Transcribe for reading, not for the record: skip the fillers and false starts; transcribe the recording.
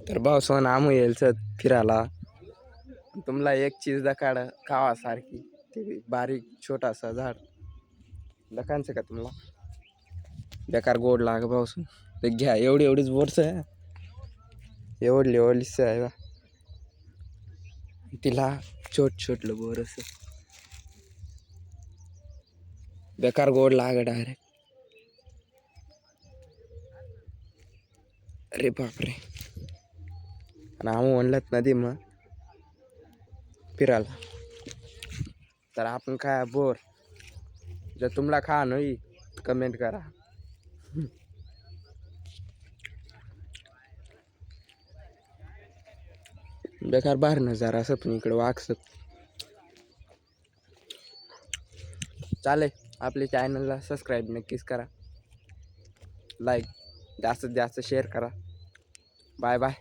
तर भाऊसोन आम्ही यायचं फिरायला. तुम्हाला एक चीज दकाड खावा सारखी ते बारीक छोटासा झाड दकानचं का तुम्हाला बेकार गोड लाग भाऊसून ते घ्या. एवढी एवढीच बोरस आहे. एवढली एवढलीच आहे बा. तिला छोट छोटलं बोरस बेकार गोड लाग डायरेक्ट. अरे बापरे. आणि आम्ही म्हणलत नदी मग फिरायला. तर आपण काय बोर जर तुम्हाला खा नाही कमेंट करा. बेकार बाहेर नजारा असं पण इकडे वागसत चालेल. आपल्या चॅनलला सबस्क्राईब नक्कीच करा. लाईक जास्तीत जास्त शेअर करा. Bye bye.